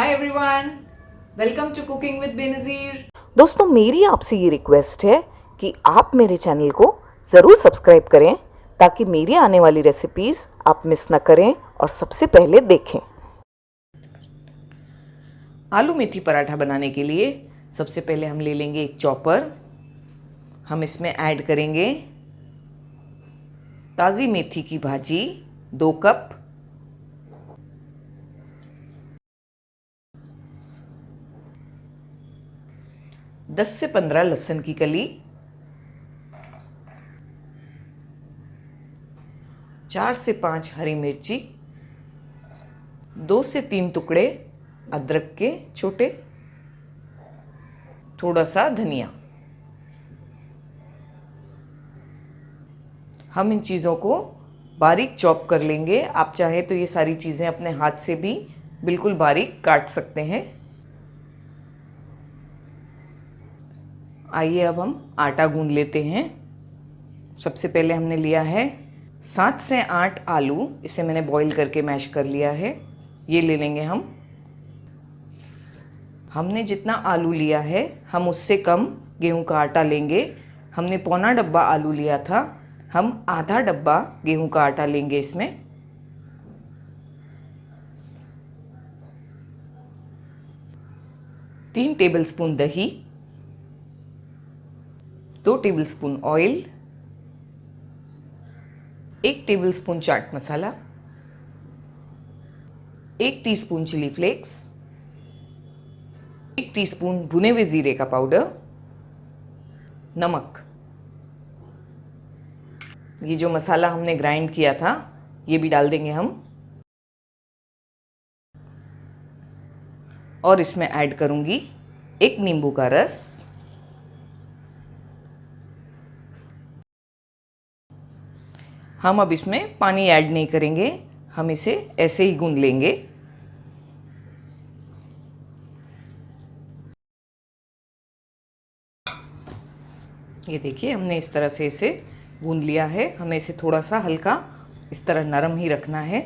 Hi everyone, welcome to cooking with Benazir. दोस्तों, मेरी आपसे ये रिक्वेस्ट है कि आप मेरे चैनल को ज़रूर सब्सक्राइब करें ताकि मेरी आने वाली रेसिपीज़ आप मिस ना करें और सबसे पहले देखें। आलू मेथी पराठा बनाने के लिए सबसे पहले हम ले लेंगे एक चॉपर। हम इसमें ऐड करेंगे ताज़ी मेथी की भाजी 2 कप, दस से 15 लहसुन की कली, 4 से 5 हरी मिर्ची, 2 से 3 टुकड़े अदरक के छोटे, थोड़ा सा धनिया। हम इन चीज़ों को बारीक चॉप कर लेंगे। आप चाहे तो ये सारी चीज़ें अपने हाथ से भी बिल्कुल बारीक काट सकते हैं। आइए अब हम आटा गूंद लेते हैं। सबसे पहले हमने लिया है 7 से 8 आलू, इसे मैंने बॉईल करके मैश कर लिया है। ये ले लेंगे हम। हमने जितना आलू लिया है हम उससे कम गेहूं का आटा लेंगे। हमने पौना डब्बा आलू लिया था, हम आधा डब्बा गेहूं का आटा लेंगे इसमें। तीन टेबलस्पून दही, 2 tablespoon oil, 1 tablespoon chaat masala, 1 teaspoon chilli flakes, 1 teaspoon भुने हुए जीरे का पाउडर, नमक। ये जो मसाला हमने ग्राइंड किया था ये भी डाल देंगे हम, और इसमें ऐड करूंगी 1 नींबू का रस। हम अब इसमें पानी ऐड नहीं करेंगे, हम इसे ऐसे ही गूंद लेंगे। ये देखिए, हमने इस तरह से इसे गूंद लिया है। हमें इसे थोड़ा सा हल्का इस तरह नरम ही रखना है।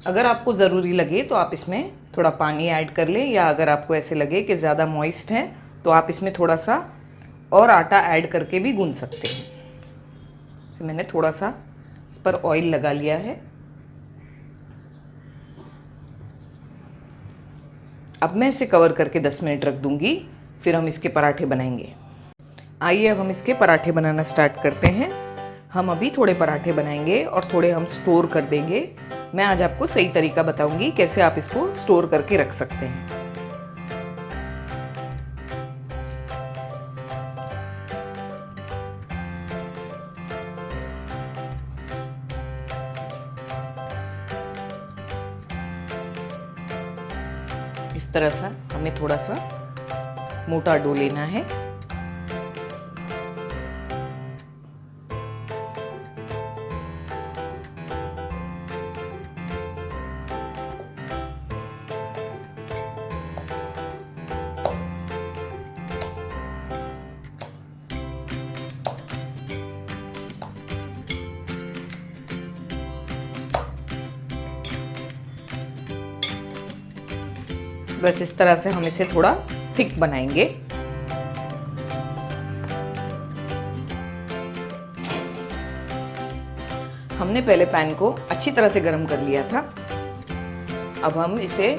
अगर आपको ज़रूरी लगे तो आप इसमें थोड़ा पानी ऐड कर लें, या अगर आपको ऐसे लगे कि ज़्यादा मॉइस्ट है तो आप इसमें थोड़ा सा और आटा ऐड करके भी गूंद सकते हैं। इसे मैंने थोड़ा सा इस पर ऑयल लगा लिया है। अब मैं इसे कवर करके 10 मिनट रख दूंगी, फिर हम इसके पराठे बनाएंगे। आइए अब हम इसके पराठे बनाना स्टार्ट करते हैं। हम अभी थोड़े पराठे बनाएंगे और थोड़े हम स्टोर कर देंगे। मैं आज आपको सही तरीका बताऊंगी कैसे आप इसको स्टोर करके रख सकते हैं। इस तरह सा हमें थोड़ा सा मोटा डो लेना है। बस इस तरह से हम इसे थोड़ा थिक बनाएंगे। हमने पहले पैन को अच्छी तरह से गर्म कर लिया था। अब हम इसे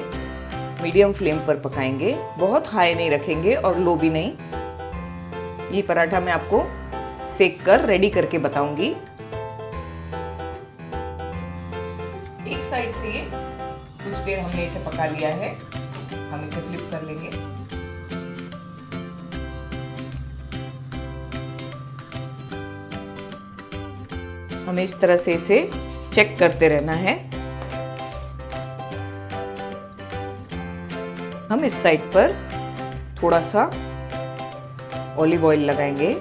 मीडियम फ्लेम पर पकाएंगे, बहुत हाई नहीं रखेंगे और लो भी नहीं। ये पराठा मैं आपको सेक कर रेडी करके बताऊंगी। एक साइड से ये कुछ देर हमने इसे पका लिया है, हम इसे फ्लिप कर लेंगे। हमें इस तरह से इसे चेक करते रहना है। हम इस साइड पर थोड़ा सा ऑलिव ऑयल लगाएंगे।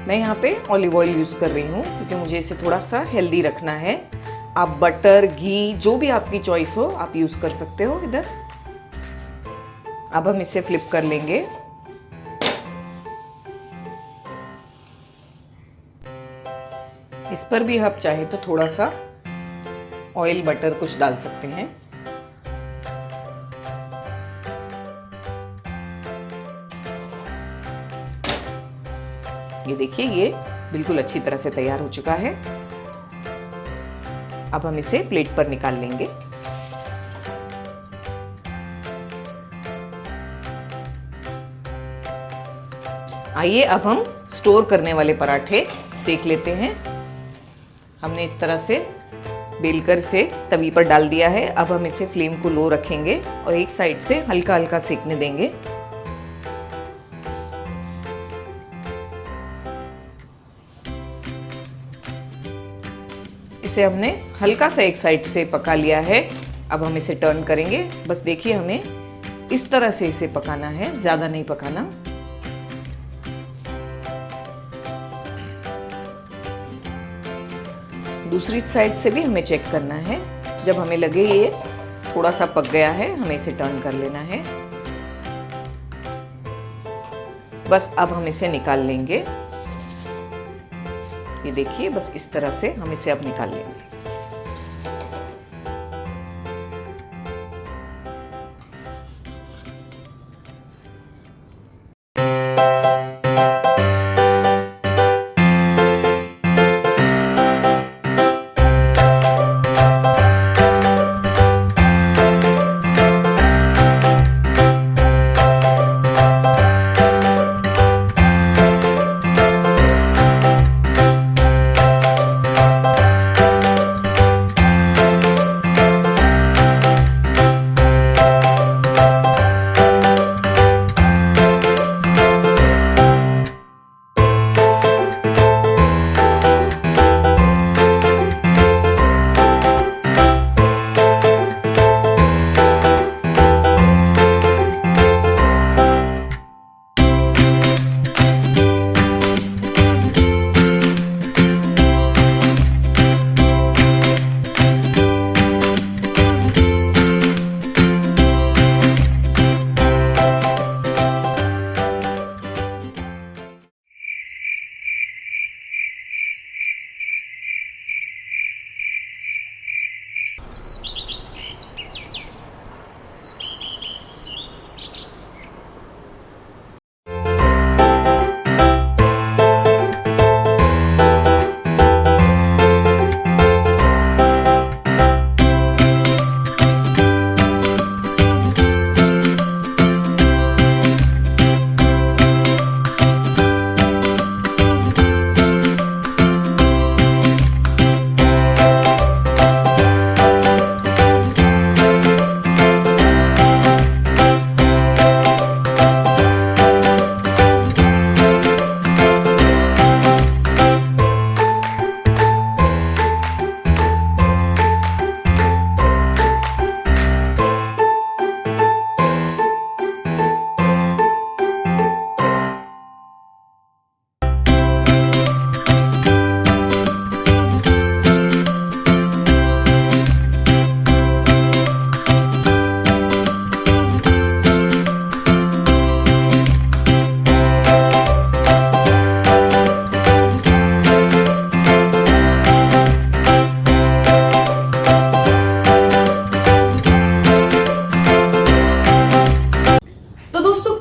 मैं यहाँ पे ऑलिव ऑयल यूज़ कर रही हूँ क्योंकि मुझे इसे थोड़ा सा हेल्दी रखना है। आप बटर, घी, जो भी आपकी चॉइस हो आप यूज़ कर सकते हो इधर। अब हम इसे फ्लिप कर लेंगे। इस पर भी आप चाहे तो थोड़ा सा ऑयल, बटर कुछ डाल सकते हैं। ये देखिए ये बिल्कुल अच्छी तरह से तैयार हो चुका है। अब हम इसे प्लेट पर निकाल लेंगे। आइए अब हम स्टोर करने वाले पराठे सेक लेते हैं। हमने इस तरह से बेलकर से तवी पर डाल दिया है। अब हम इसे फ्लेम को लो रखेंगे और एक साइड से हल्का हल्का सेकने देंगे। इसे हमने हल्का सा एक साइड से पका लिया है। अब हम इसे टर्न करेंगे। बस देखिए हमें इस तरह से इसे पकाना है, ज्यादा नहीं पकाना। दूसरी साइड से भी हमें चेक करना है। जब हमें लगे ये थोड़ा सा पक गया है, हमें इसे टर्न कर लेना है। बस अब हम इसे निकाल लेंगे। ये देखिए बस इस तरह से हम इसे अब निकाल लेंगे।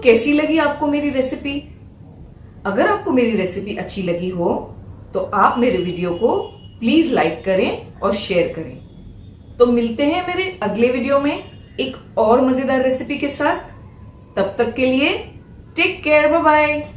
कैसी लगी आपको मेरी रेसिपी? अगर आपको मेरी रेसिपी अच्छी लगी हो तो आप मेरे वीडियो को प्लीज लाइक करें और शेयर करें। तो मिलते हैं मेरे अगले वीडियो में एक और मजेदार रेसिपी के साथ। तब तक के लिए टेक केयर, बाय बाय।